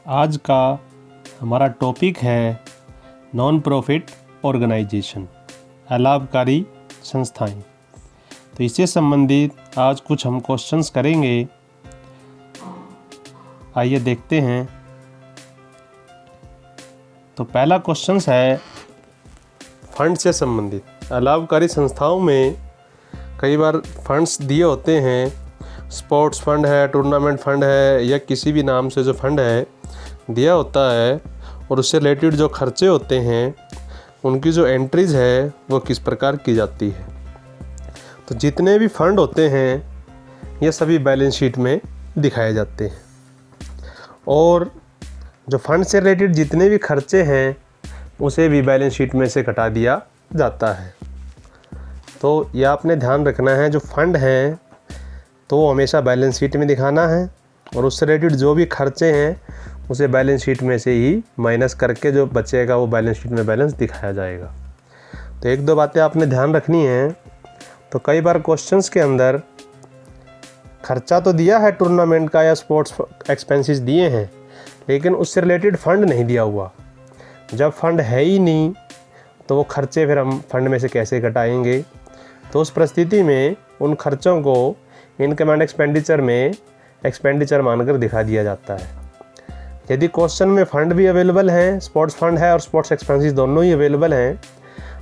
आज का हमारा टॉपिक है नॉन प्रॉफिट ऑर्गेनाइजेशन, अलाभकारी संस्थाएं। तो इससे संबंधित आज कुछ हम क्वेश्चंस करेंगे। आइए देखते हैं। तो पहला क्वेश्चंस है फंड से संबंधित। अलाभकारी संस्थाओं में कई बार फंड्स दिए होते हैं, स्पोर्ट्स फंड है, टूर्नामेंट फंड है, या किसी भी नाम से जो फंड है दिया होता है, और उससे रिलेटेड जो खर्चे होते हैं उनकी जो एंट्रीज़ है वो किस प्रकार की जाती है। तो जितने भी फंड होते हैं ये सभी बैलेंस शीट में दिखाए जाते हैं, और जो फंड से रिलेटेड जितने भी खर्चे हैं उसे भी बैलेंस शीट में से घटा दिया जाता है। तो यह आपने ध्यान रखना है, जो फंड हैं तो वो हमेशा बैलेंस शीट में दिखाना है, और उससे रिलेटेड जो भी खर्चे हैं उसे बैलेंस शीट में से ही माइनस करके जो बचेगा वो बैलेंस शीट में बैलेंस दिखाया जाएगा। तो एक दो बातें आपने ध्यान रखनी है। तो कई बार क्वेश्चंस के अंदर खर्चा तो दिया है टूर्नामेंट का या स्पोर्ट्स एक्सपेंसेस दिए हैं, लेकिन उससे रिलेटेड फंड नहीं दिया हुआ। जब फंड है ही नहीं तो वो खर्चे फिर हम फंड में से कैसे घटाएंगे। तो उस परिस्थिति में उन खर्चों को इनकम एंड एक्सपेंडिचर में एक्सपेंडिचर मानकर दिखा दिया जाता है। यदि क्वेश्चन में फंड भी अवेलेबल हैं, स्पोर्ट्स फंड है और स्पोर्ट्स एक्सपेंसेस दोनों ही अवेलेबल हैं,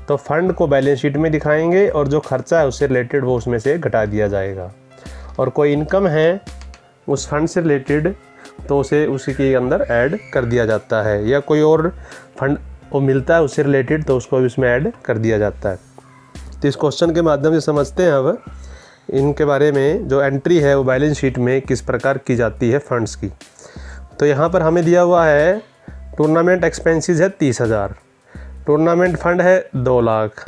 तो फंड को बैलेंस शीट में दिखाएंगे और जो खर्चा है उससे रिलेटेड वो उसमें से घटा दिया जाएगा। और कोई इनकम है उस फंड से रिलेटेड तो उसे उसी के अंदर ऐड कर दिया जाता है, या कोई और फंड वो मिलता है उससे रिलेटेड तो उसको भी उसमें ऐड कर दिया जाता है। तो इस क्वेश्चन के माध्यम से समझते हैं अब इनके बारे में। जो एंट्री है वो बैलेंस शीट में किस प्रकार की जाती है फंड्स की। तो यहाँ पर हमें दिया हुआ है टूर्नामेंट एक्सपेंसेस है 30,000, टूर्नामेंट फंड है 2 लाख,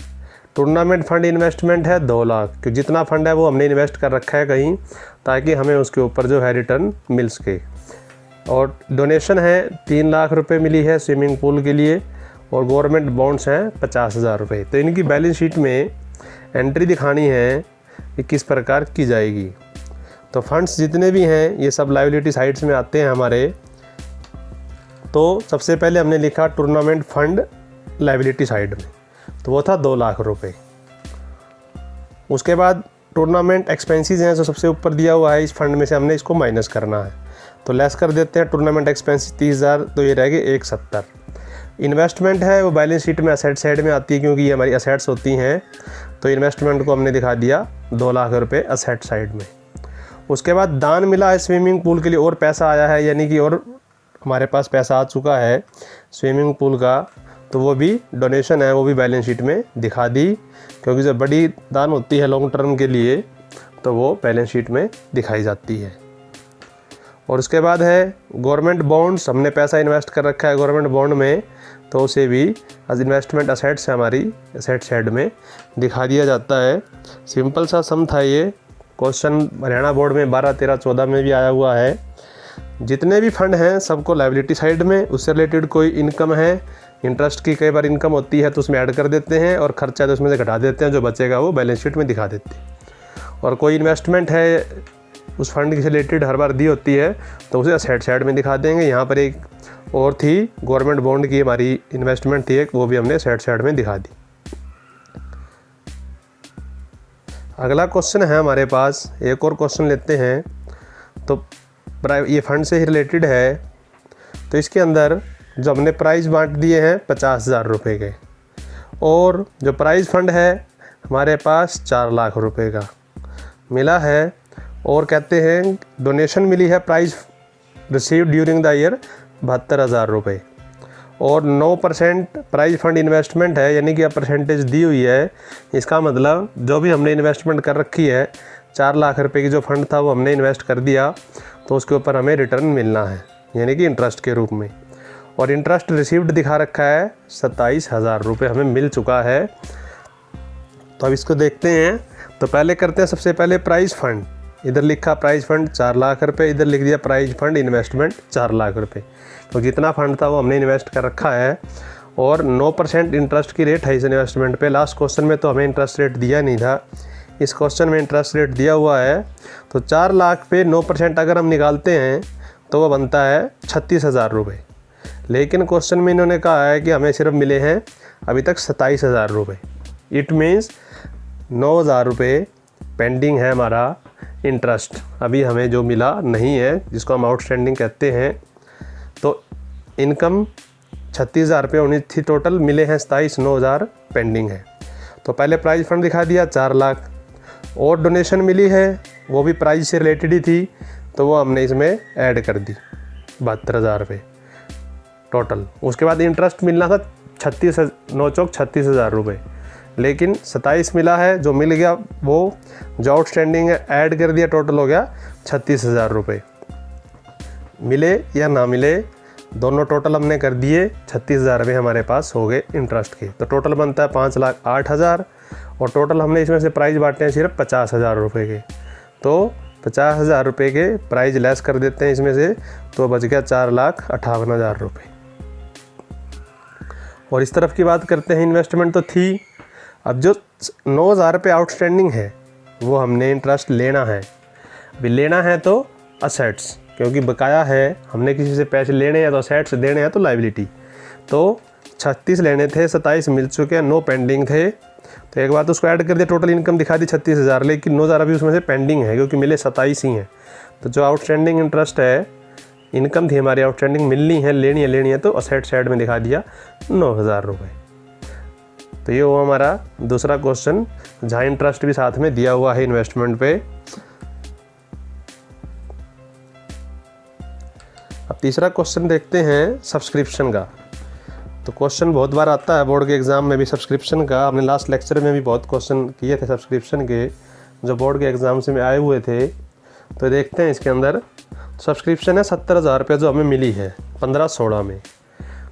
टूर्नामेंट फंड इन्वेस्टमेंट है 2 लाख। क्योंकि जितना फंड है वो हमने इन्वेस्ट कर रखा है कहीं, ताकि हमें उसके ऊपर जो है रिटर्न मिल सके। और डोनेशन है 3 लाख रुपए मिली है स्विमिंग पूल के लिए, और गवर्नमेंट बॉन्ड्स हैं 50,000 रुपये। तो इनकी बैलेंस शीट में एंट्री दिखानी है कि किस प्रकार की जाएगी। तो फंड्स जितने भी हैं ये सब लायबिलिटी साइड्स में आते हैं हमारे। तो सबसे पहले हमने लिखा टूर्नामेंट फंड लायबिलिटी साइड में, तो वो था 2 लाख रुपए। उसके बाद टूर्नामेंट एक्सपेंसेस हैं जो सबसे ऊपर दिया हुआ है, इस फंड में से हमने इसको माइनस करना है। तो लेस कर देते हैं टूर्नामेंट एक्सपेंसेस 30,000, तो ये रहेगी 170। इन्वेस्टमेंट है वो बैलेंस शीट में असेट साइड में आती है, क्योंकि ये हमारी असेट्स होती हैं। तो इन्वेस्टमेंट को हमने दिखा दिया 2 लाख रुपए असेट साइड में। उसके बाद दान मिला है स्विमिंग पूल के लिए, और पैसा आया है, यानी कि और हमारे पास पैसा आ चुका है स्विमिंग पूल का, तो वो भी डोनेशन है, वो भी बैलेंस शीट में दिखा दी। क्योंकि जब बड़ी दान होती है लॉन्ग टर्म के लिए तो वो बैलेंस शीट में दिखाई जाती है। और उसके बाद है गवर्नमेंट बॉन्ड्स, हमने पैसा इन्वेस्ट कर रखा है गवर्नमेंट बॉन्ड में, तो उसे भी एज इन्वेस्टमेंट असेट्स है हमारी असेट साइड में दिखा दिया जाता है। सिंपल सा सम था ये। क्वेश्चन हरियाणा बोर्ड में 12, 13, 14 में भी आया हुआ है। जितने भी फंड हैं सबको लायबिलिटी साइड में, उससे रिलेटेड कोई इनकम है, इंटरेस्ट की कई बार इनकम होती है तो उसमें ऐड कर देते हैं, और खर्चा तो उसमें से घटा देते हैं, जो बचेगा वो बैलेंस शीट में दिखा देते हैं। और कोई इन्वेस्टमेंट है उस फंड से रिलेटेड हर बार दी होती है तो उसे असेट साइड में दिखा देंगे। यहाँ पर एक और थी गवर्नमेंट बॉन्ड की हमारी इन्वेस्टमेंट थी एक, वो भी हमने असेट साइड में दिखा दी। अगला क्वेश्चन है हमारे पास, एक और क्वेश्चन लेते हैं। तो ये फंड से ही रिलेटेड है। तो इसके अंदर जो हमने प्राइज़ बांट दिए हैं 50,000 रुपये के, और जो प्राइज़ फंड है हमारे पास 4 लाख रुपए का मिला है, और कहते हैं डोनेशन मिली है prize received during the year 72,000 रुपये, और 9% प्राइज़ फंड इन्वेस्टमेंट है, यानी कि अब परसेंटेज दी हुई है। इसका मतलब जो भी हमने इन्वेस्टमेंट कर रखी है 4 लाख रुपए की जो फंड था वो हमने इन्वेस्ट कर दिया, तो उसके ऊपर हमें रिटर्न मिलना है, यानी कि इंटरेस्ट के रूप में। और इंटरेस्ट रिसीव्ड दिखा रखा है 27,000 रुपये हमें मिल चुका है। तो अब इसको देखते हैं। तो पहले करते हैं सबसे पहले प्राइज़ फंड। इधर लिखा प्राइज़ फंड 4 लाख रुपये, इधर लिख दिया प्राइज़ फंड इन्वेस्टमेंट 4 लाख रुपये। तो जितना फंड था वो हमने इन्वेस्ट कर रखा है, और 9% इंटरेस्ट की रेट है इस इन्वेस्टमेंट पे। लास्ट क्वेश्चन में तो हमें इंटरेस्ट रेट दिया नहीं था, इस क्वेश्चन में इंटरेस्ट रेट दिया हुआ है। तो 4 लाख पे 9% अगर हम निकालते हैं तो वो बनता है 36,000 रुपये। लेकिन क्वेश्चन में इन्होंने कहा है कि हमें सिर्फ मिले हैं अभी तक 27,000 रुपये। इट मीन्स 9,000 रुपये पेंडिंग है हमारा इंटरेस्ट, अभी हमें जो मिला नहीं है, जिसको हम आउटस्टैंडिंग कहते हैं। तो इनकम 36,000 रुपये होनी थी टोटल, मिले हैं 27, 9,000 पेंडिंग है। तो पहले प्राइज फंड दिखा दिया 4 लाख, और डोनेशन मिली है वो भी प्राइज से रिलेटेड ही थी, तो वो हमने इसमें ऐड कर दी 72,000 रुपये टोटल। उसके बाद इंटरेस्ट मिलना था 36,000 रुपये, लेकिन 27 मिला है, जो मिल गया वो जो आउटस्टैंडिंग है ऐड कर दिया, टोटल हो गया 36,000 रुपये। मिले या ना मिले दोनों टोटल हमने कर दिए, 36,000 रुपये हमारे पास हो गए इंटरेस्ट के। तो टोटल बनता है 5,08,000, और टोटल हमने इसमें से प्राइस बांटे हैं सिर्फ 50,000 रुपये के। तो 50,000 रुपये के प्राइस लेस कर देते हैं इसमें से, तो बच गया 4,58,000 रुपये। और इस तरफ की बात करते हैं, इन्वेस्टमेंट तो थी, अब जो 9,000 रुपये आउटस्टैंडिंग है वो हमने इंटरेस्ट लेना है। अभी लेना है तो असेट्स, क्योंकि बकाया है, हमने किसी से पैसे लेने हैं तो असेट्स, देने हैं तो लाइबिलिटी। तो 36 लेने थे, 27 मिल चुके हैं, 9 पेंडिंग थे। तो एक बार तो उसको ऐड कर दिया, टोटल इनकम दिखा दी 36,000, लेकिन 9,000 अभी उसमें से पेंडिंग है, क्योंकि मिले 27 ही हैं। तो जो आउटस्टैंडिंग इंटरेस्ट है, इनकम थी हमारी आउटस्टैंडिंग, मिलनी है, लेनी है, तो असेट साइड में दिखा दिया 9,000 रुपये। तो ये हुआ हमारा दूसरा क्वेश्चन, जहाँ इंटरेस्ट भी साथ में दिया हुआ है इन्वेस्टमेंट पे। अब तीसरा क्वेश्चन देखते हैं सब्सक्रिप्शन का। तो क्वेश्चन बहुत बार आता है बोर्ड के एग्ज़ाम में भी सब्सक्रिप्शन का। हमने लास्ट लेक्चर में भी बहुत क्वेश्चन किए थे सब्सक्रिप्शन के, जो बोर्ड के एग्ज़ाम से में आए हुए थे। तो देखते हैं इसके अंदर सब्सक्रिप्शन है 70,000 रुपये जो हमें मिली है 15-16 में।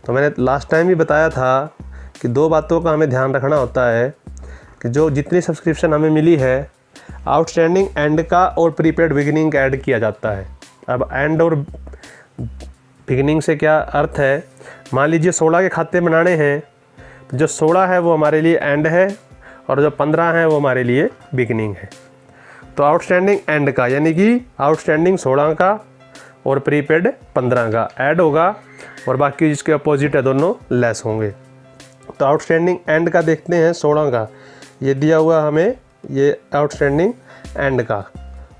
तो मैंने लास्ट टाइम भी बताया था कि 2 बातों का हमें ध्यान रखना होता है कि जो जितनी सब्सक्रिप्शन हमें मिली है, आउटस्टैंडिंग एंड का और प्रीपेड बिगिनिंग का ऐड किया जाता है। अब एंड और बिगिनिंग से क्या अर्थ है, मान लीजिए 16 के खाते बनाने हैं, तो जो 16 है वो हमारे लिए एंड है, और जो 15 है वो हमारे लिए बिगिनिंग है। तो आउटस्टैंडिंग एंड का यानी कि आउटस्टैंडिंग 16 का और प्रीपेड 15 का ऐड होगा, और बाकी जिसके अपोजिट है दोनों लेस होंगे। तो आउटस्टैंडिंग एंड का देखते हैं 16 का, ये दिया हुआ हमें, ये आउटस्टैंडिंग एंड का,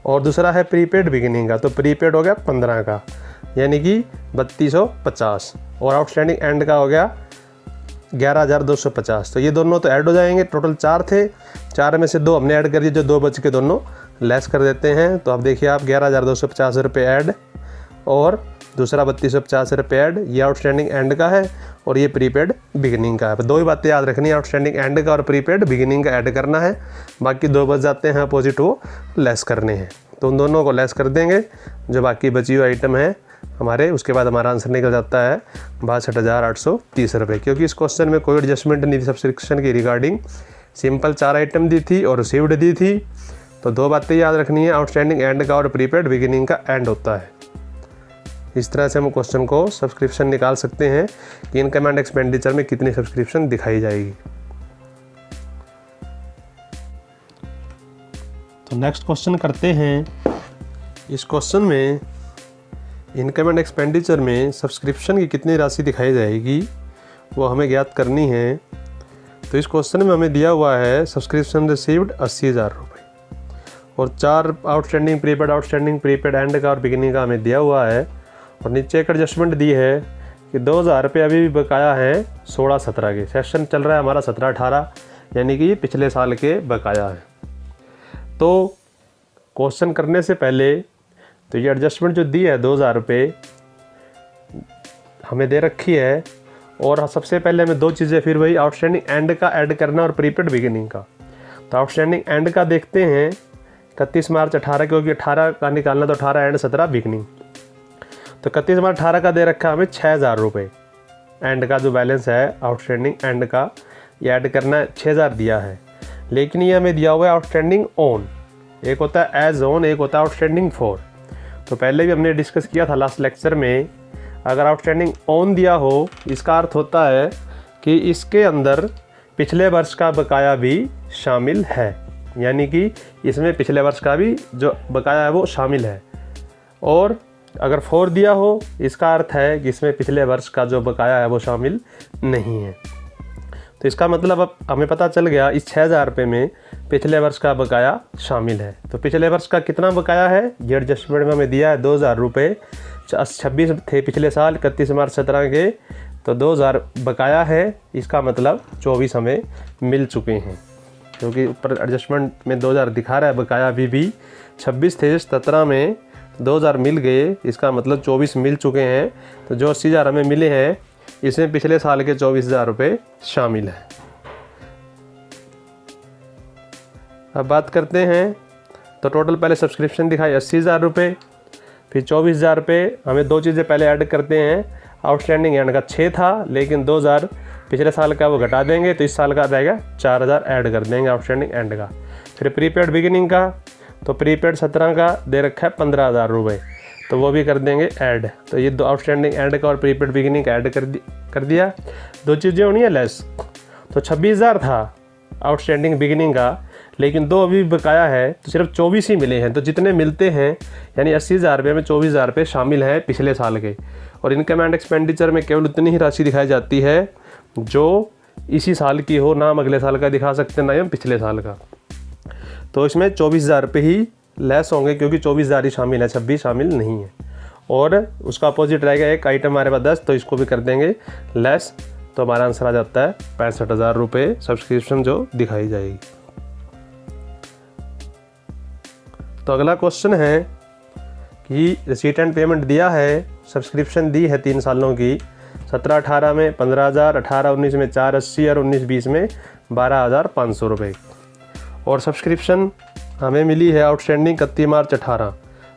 और दूसरा है प्रीपेड बिगिनिंग का। तो प्रीपेड हो गया 15 का, यानी कि 3250, और आउटस्टैंडिंग एंड का हो गया 11,250। तो ये दोनों तो ऐड हो जाएंगे। टोटल 4 थे, 4 में से 2 हमने ऐड कर दिए, जो 2 बच के दोनों लेस कर देते हैं। तो अब देखिए आप 11,250 रुपये ऐड, और दूसरा 3250 रुपये ऐड, ये आउटस्टैंडिंग एंड का है और ये प्रीपेड बिगिनिंग का है। 2 ही बातें याद रखनी है, आउटस्टैंडिंग एंड का और प्रीपेड बिगिनिंग का ऐड करना है, बाकी 2 बच जाते हैं अपोजिट, वो लेस करने हैं। तो उन दोनों को लेस कर देंगे, जो बाकी बची हुई आइटम है हमारे, उसके बाद हमारा आंसर निकल जाता है 62,830 रुपये। क्योंकि इस क्वेश्चन में कोई एडजस्टमेंट नहीं थी सब्सक्रिप्शन की रिगार्डिंग, सिंपल 4 आइटम दी थी और रिसीव्ड दी थी। तो 2 बातें याद रखनी है, आउटस्टैंडिंग एंड का और प्रीपेड बिगिनिंग का एंड होता है। इस तरह से हम क्वेश्चन को सब्सक्रिप्शन निकाल सकते हैं कि इनकम एंड एक्सपेंडिचर में कितनी सब्सक्रिप्शन दिखाई जाएगी। तो नेक्स्ट क्वेश्चन करते हैं। इस क्वेश्चन में इनकम एंड एक्सपेंडिचर में सब्सक्रिप्शन की कितनी राशि दिखाई जाएगी वो हमें ज्ञात करनी है। तो इस क्वेश्चन में हमें दिया हुआ है सब्सक्रिप्शन रिसीव्ड 80,000 रुपये, और 4 आउटस्टैंडिंग प्रीपेड एंड का और बिगिनिंग का हमें दिया हुआ है। और नीचे एक एडजस्टमेंट दी है कि 2,000 रुपये अभी भी बकाया हैं 16-17 के। सेशन चल रहा है हमारा 17-18, यानी कि पिछले साल के बकाया है। तो क्वेश्चन करने से पहले तो ये एडजस्टमेंट जो दी है 2,000 रुपये हमें दे रखी है, और सबसे पहले हमें 2 चीज़ें, फिर वही आउटस्टैंडिंग एंड का ऐड करना और प्रीपेड बिगिनिंग का। तो आउटस्टैंडिंग एंड का देखते हैं 31 मार्च 18, क्योंकि 18 का निकालना, तो 18 एंड 17 बिगिनिंग। तो 31 मार्च 18 का दे रखा हमें 6,000 रुपये एंड का, जो बैलेंस है आउटस्टैंडिंग एंड का, ये ऐड करना है, 6,000 दिया है। लेकिन ये हमें दिया हुआ है आउटस्टैंडिंग ऑन, एक होता है एज ऑन, एक होता है आउटस्टैंडिंग फॉर। तो पहले भी हमने डिस्कस किया था लास्ट लेक्चर में, अगर आउटस्टैंडिंग ऑन दिया हो, इसका अर्थ होता है कि इसके अंदर पिछले वर्ष का बकाया भी शामिल है, यानी कि इसमें पिछले वर्ष का भी जो बकाया है वो शामिल है। और अगर 4 दिया हो इसका अर्थ है कि इसमें पिछले वर्ष का जो बकाया है वो शामिल नहीं है। तो इसका मतलब अब हमें पता चल गया इस 6,000 रुपये में पिछले वर्ष का बकाया शामिल है। तो पिछले वर्ष का कितना बकाया है, ये एडजस्टमेंट में हमें दिया है 2,000 रुपये। 26 थे पिछले साल, 31 मार्च 17 के, तो 2,000 बकाया है। इसका मतलब 24 हमें मिल चुके हैं, क्योंकि ऊपर एडजस्टमेंट में 2,000 दिखा रहा है बकाया अभी भी। 26 थे 17 में, 2,000 मिल गए, इसका मतलब 24 मिल चुके हैं। तो जो 80,000 हमें मिले हैं इसमें पिछले साल के 24,000 रुपये शामिल है। अब बात करते हैं, तो टोटल पहले सब्सक्रिप्शन दिखाई 80,000 रुपये, फिर 24,000 रुपये। हमें 2 चीज़ें पहले ऐड करते हैं। आउटस्टैंडिंग एंड का 6 था, लेकिन 2,000 पिछले साल का वो घटा देंगे, तो इस साल का रहेगा 4,000 ऐड कर देंगे आउटस्टैंडिंग एंड का। फिर प्रीपेड बिगिनिंग का, तो प्रीपेड 17 का दे रखा है 15,000 रुपये, तो वो भी कर देंगे ऐड। तो ये 2 आउटस्टैंडिंग एंड का और प्रीपेड बिगिनिंग का ऐड कर दिया। 2 चीज़ें होनी है लेस। तो 26,000 था आउटस्टैंडिंग बिगिनिंग का, लेकिन 2 अभी बकाया है, तो सिर्फ 24 ही मिले हैं। तो जितने मिलते हैं यानी 80,000 रुपये में 24,000 रुपये शामिल है पिछले साल के। और इनकम एंड एक्सपेंडिचर में केवल उतनी ही राशि दिखाई जाती है जो इसी साल की हो, ना हम अगले साल का दिखा सकते ना हम पिछले साल का। तो इसमें 24,000 रुपये ही लेस होंगे, क्योंकि 24,000 ही शामिल है, 26 शामिल नहीं है। और उसका अपोजिट रहेगा एक आइटम हमारे पास 10, तो इसको भी कर देंगे लेस। तो हमारा आंसर आ जाता है 65,000 रुपये सब्सक्रिप्शन जो दिखाई जाएगी। तो अगला क्वेश्चन है कि रिसीट एंड पेमेंट दिया है, सब्सक्रिप्शन दी है 3 सालों की, 17-18 में 15,000, 18-19 में 480 और 19-20 में 12,500 रुपये। और सब्सक्रिप्शन हमें मिली है आउटस्टैंडिंग 31 मार्च 18,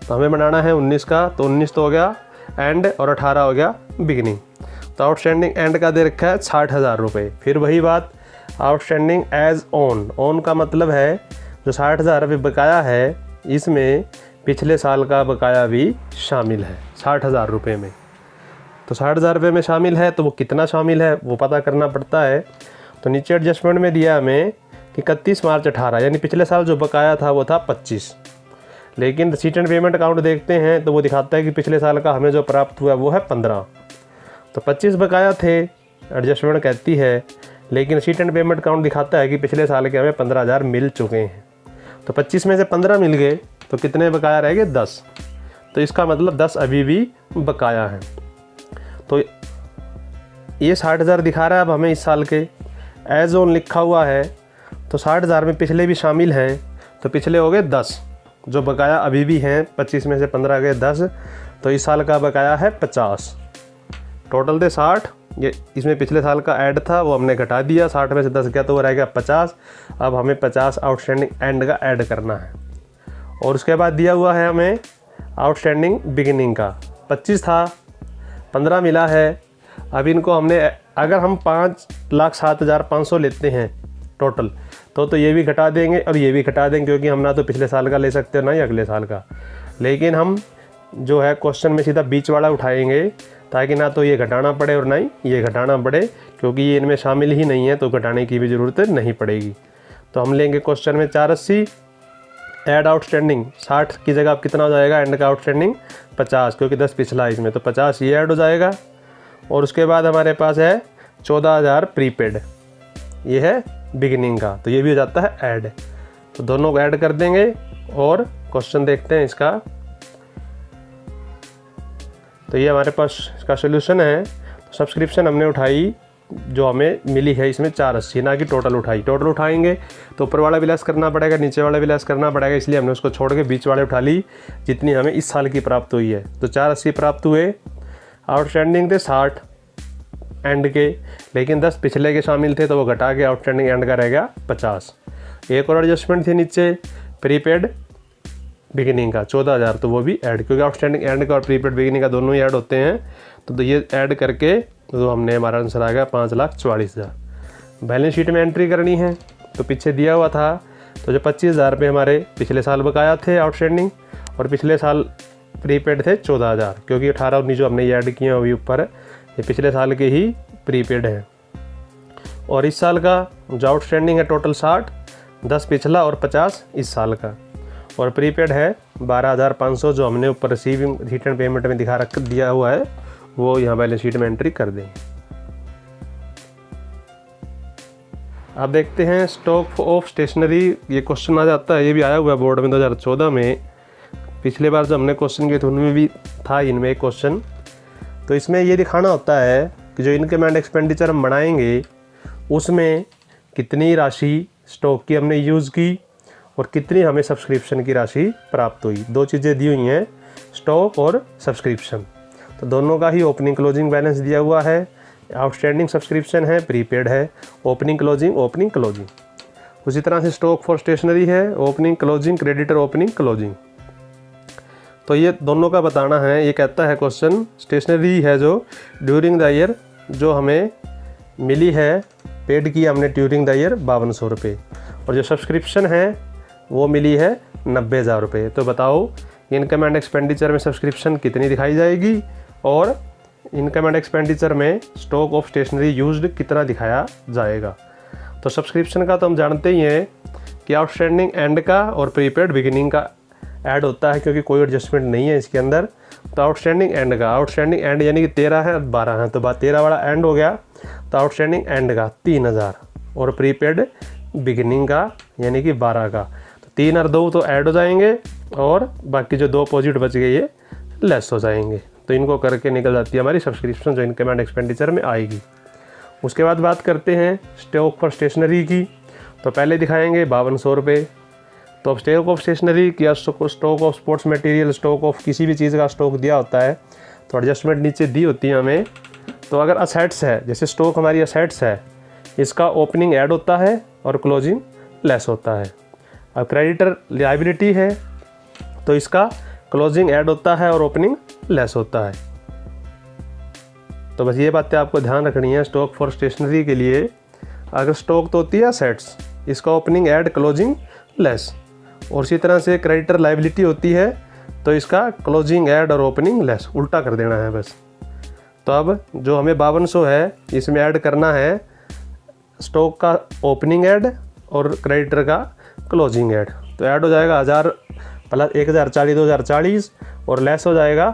तो हमें बनाना है 19 का। तो 19 तो हो गया एंड और 18 हो गया बिगिनिंग। तो आउटस्टैंडिंग एंड का दे रखा है 60,000 रुपये। फिर वही बात, आउटस्टैंडिंग एज ऑन का मतलब है जो 60,000 रुपये बकाया है, इसमें पिछले साल का बकाया भी शामिल है 60,000 रुपये में। तो 60,000 रुपये में शामिल है, तो वो कितना शामिल है वो पता करना पड़ता है। तो नीचे एडजस्टमेंट में दिया हमें कि 31 मार्च 18, यानी पिछले साल जो बकाया था वो था 25। लेकिन रिसीट एंड पेमेंट अकाउंट देखते हैं तो वो दिखाता है कि पिछले साल का हमें जो प्राप्त हुआ वो है 15। तो 25 बकाया थे, एडजस्टमेंट कहती है, लेकिन रिसीट एंड पेमेंट अकाउंट दिखाता है कि पिछले साल के हमें 15,000 मिल चुके हैं। तो 25 में से 15 मिल गए, तो कितने बकाया रह गए 10। तो इसका मतलब 10 अभी भी बकाया है। तो ये 60,000 दिखा रहा है अब हमें इस साल के, एज ऑन लिखा हुआ है, तो 60,000 में पिछले भी शामिल हैं, तो पिछले हो गए 10, जो बकाया अभी भी हैं 25 में से 15 गए 10, तो इस साल का बकाया है 50। टोटल थे 60, ये इसमें पिछले साल का ऐड था वो हमने घटा दिया, 60 में से 10 गया तो वो रह गया 50। अब हमें 50 आउटस्टैंडिंग एंड का ऐड करना है। और उसके बाद दिया हुआ है हमें आउटस्टैंडिंग बिगिनिंग का, 25 था, 15 मिला है। अब इनको हमने, अगर हम 5,07,500 लेते हैं टोटल, तो ये भी घटा देंगे और ये भी घटा देंगे, क्योंकि हम ना तो पिछले साल का ले सकते ना ही अगले साल का। लेकिन हम जो है क्वेश्चन में सीधा बीच वाला उठाएंगे, ताकि ना तो ये घटाना पड़े और ना ही ये घटाना पड़े, क्योंकि ये इनमें शामिल ही नहीं है, तो घटाने की भी ज़रूरत नहीं पड़ेगी। तो हम लेंगे क्वेश्चन में 480, ऐड आउटस्टैंडिंग 60 की जगह अब कितना हो जाएगा, एंड का आउटस्टैंडिंग 50, क्योंकि 10 पिछला है इसमें, तो 50 ये ऐड हो जाएगा। और उसके बाद हमारे पास है 14,000 प्रीपेड, ये है बिगिनिंग का, तो ये भी हो जाता है ऐड। तो दोनों को ऐड कर देंगे और क्वेश्चन देखते हैं इसका। तो ये हमारे पास इसका सोल्यूशन है। तो सब्सक्रिप्शन हमने उठाई जो हमें मिली है इसमें 480, ना कि टोटल उठाई। टोटल उठाएंगे तो ऊपर वाला भी लेस करना पड़ेगा, नीचे वाला भी लेस करना पड़ेगा, इसलिए हमने उसको छोड़ के बीच वाले उठा ली जितनी हमें इस साल की प्राप्त हुई है। तो 480 प्राप्त हुए। आउटस्टैंडिंग थे 60 एंड के, लेकिन 10 पिछले के शामिल थे, तो वो घटा के आउटस्टैंडिंग एंड का रह गया 50। एक और एडजस्टमेंट थी नीचे प्रीपेड बिगिनिंग का 14,000, तो वो भी ऐड, क्योंकि आउटस्टैंडिंग एंड का और प्रीपेड बिगिनिंग का दोनों ही ऐड होते हैं। तो ये ऐड करके तो हमने, हमारा आंसर आ गया 5,40,000। बैलेंस शीट में एंट्री करनी है, तो पीछे दिया हुआ था, तो जो 25,000 रुपये हमारे पिछले साल बकाया थे आउटस्टैंडिंग, और पिछले साल प्रीपेड थे 14,000, क्योंकि 18-19 जो हमने ऐड किए हैं अभी ऊपर, ये पिछले साल के ही प्रीपेड हैं। और इस साल का जो आउटस्टैंडिंग है टोटल 60, 10 पिछला और 50 इस साल का, और प्रीपेड है 12,500 जो हमने ऊपर रिसीविंग रिटर्न पेमेंट में दिया हुआ है वो यहाँ बैलेंस शीट में एंट्री कर देंगे। अब देखते हैं स्टॉक ऑफ स्टेशनरी, ये क्वेश्चन आ जाता है, ये भी आया हुआ है बोर्ड में 2014 में। पिछले बार जो हमने क्वेश्चन किए थे उनमें भी था इनमें एक क्वेश्चन। तो इसमें ये दिखाना होता है कि जो इनकम एंड एक्सपेंडिचर हम बनाएंगे उसमें कितनी राशि स्टॉक की हमने यूज़ की और कितनी हमें सब्सक्रिप्शन की राशि प्राप्त हुई। दो चीज़ें दी हुई हैं, स्टॉक और सब्सक्रिप्शन। तो दोनों का ही ओपनिंग क्लोजिंग बैलेंस दिया हुआ है। आउटस्टैंडिंग सब्सक्रिप्शन है, प्रीपेड है, ओपनिंग क्लोजिंग। उसी तरह से स्टॉक फॉर स्टेशनरी है, opening closing, creditor opening closing. तो ये दोनों का बताना है। ये कहता है क्वेश्चन, स्टेशनरी है जो ड्यूरिंग द ईयर जो हमें मिली है, पेड की हमने ड्यूरिंग द ईयर 5200 रुपये, और जो सब्सक्रिप्शन है वो मिली है 90,000 रुपये। तो बताओ इनकम एंड एक्सपेंडिचर में सब्सक्रिप्शन कितनी दिखाई जाएगी और इनकम एंड एक्सपेंडिचर में स्टॉक ऑफ स्टेशनरी यूज्ड कितना दिखाया जाएगा। तो सब्सक्रिप्शन का तो हम जानते ही हैं कि आउटस्टैंडिंग एंड का और प्रीपेड बिगिनिंग का ऐड होता है, क्योंकि कोई एडजस्टमेंट नहीं है इसके अंदर। तो आउटस्टैंडिंग एंड यानी कि 13 है और 12 है, तो 13 वाला एंड हो गया। तो आउटस्टैंडिंग एंड का 3,000 और प्रीपेड बिगिनिंग का यानी कि 12 का, तो 3 और 2 तो ऐड हो जाएंगे और बाकी जो 2 अपोजिट बच गए ये लेस हो जाएंगे। तो इनको करके निकल जाती है हमारी सब्सक्रिप्शन जो इनकम एंड एक्सपेंडिचर में आएगी। उसके बाद बात करते हैं स्टॉक फॉर स्टेशनरी की। तो पहले दिखाएंगे 5200 रुपये। तो अब स्टॉक ऑफ स्टेशनरी या stock of sports material, stock of किसी भी चीज़ का स्टॉक दिया होता है तो एडजस्टमेंट नीचे दी होती है हमें। तो अगर असेट्स है, जैसे स्टॉक हमारी असेट्स है, इसका ओपनिंग ऐड होता है और क्लोजिंग लेस होता है। अब क्रेडिटर लायबिलिटी है तो इसका क्लोजिंग ऐड होता है और ओपनिंग लेस होता है। तो बस ये बातें आपको ध्यान रखनी है स्टॉक फॉर स्टेशनरी के लिए। अगर स्टॉक तो होती है असेट्स, इसका ओपनिंग ऐड, क्लोजिंग लेस। और इसी तरह से क्रेडिटर लायबिलिटी होती है तो इसका क्लोजिंग ऐड और ओपनिंग लेस, उल्टा कर देना है बस। तो अब जो हमें 5200 है इसमें ऐड करना है स्टॉक का ओपनिंग ऐड और क्रेडिटर का क्लोजिंग ऐड। तो ऐड हो जाएगा 1000 प्लस 1040 2040 और लेस हो जाएगा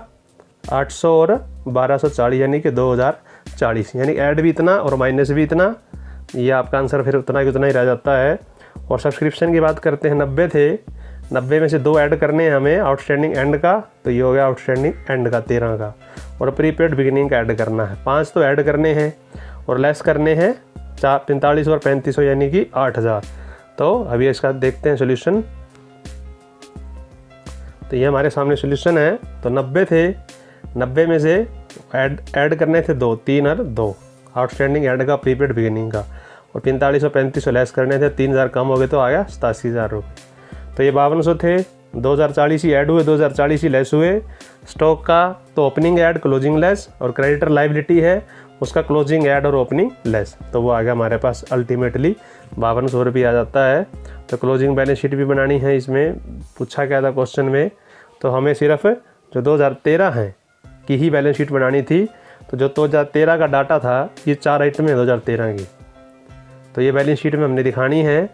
800 और 1240 यानी कि 2040। यानी ऐड भी इतना और माइनस भी इतना, ये आपका आंसर फिर उतना ही रह जाता है। और सब्सक्रिप्शन की बात करते हैं, 90 थे, 90 में से 2 ऐड करने हैं हमें आउटस्टैंडिंग एंड का, तो ये हो गया आउटस्टैंडिंग एंड का 13 का, और प्रीपेड बिगिनिंग का ऐड करना है 5 तो ऐड करने हैं और लेस करने हैं 45 और 3500 यानी कि 8000। तो अभी इसका देखते हैं सोल्यूशन। तो ये हमारे सामने सोल्यूशन है। तो 90 थे, 90 में से ऐड करने थे 2, 3 और 2 आउटस्टैंडिंग एंड का, प्रीपेड बिगिनिंग का, और 45 और 3500 लेस करने थे, 3000 कम हो गए तो आ गया 87,000 रुपये। तो ये 5200 थे, 2040 ही ऐड हुए, 2040 ही लेस हुए। स्टॉक का तो ओपनिंग ऐड, क्लोजिंग लेस, और क्रेडिटर लायबिलिटी है उसका क्लोजिंग ऐड और ओपनिंग लेस, तो वो आ गया हमारे पास अल्टीमेटली 5200 रुपये आ जाता है। तो क्लोजिंग बैलेंस शीट भी बनानी है, इसमें पूछा क्या था क्वेश्चन में, तो हमें सिर्फ जो 2013 है की ही बैलेंस शीट बनानी थी। तो जो 2013 का डाटा था, ये 4 आइटम है 2013 की, तो ये बैलेंस शीट में हमने दिखानी है।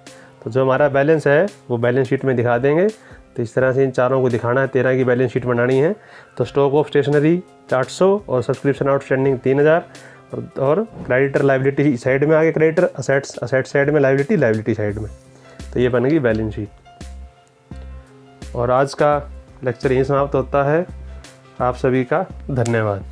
तो जो हमारा बैलेंस है वो बैलेंस शीट में दिखा देंगे। तो इस तरह से इन चारों को दिखाना है, 13 की बैलेंस शीट बनानी है। तो स्टॉक ऑफ स्टेशनरी 400 और सब्सक्रिप्शन आउटस्टैंडिंग 3000 और क्रेडिटर लायबिलिटी साइड में आगे, क्रेडिटर असेट साइड में, लायबिलिटी साइड में। तो ये बनेगी बैलेंस शीट। और आज का लेक्चर यहीं समाप्त होता है। आप सभी का धन्यवाद।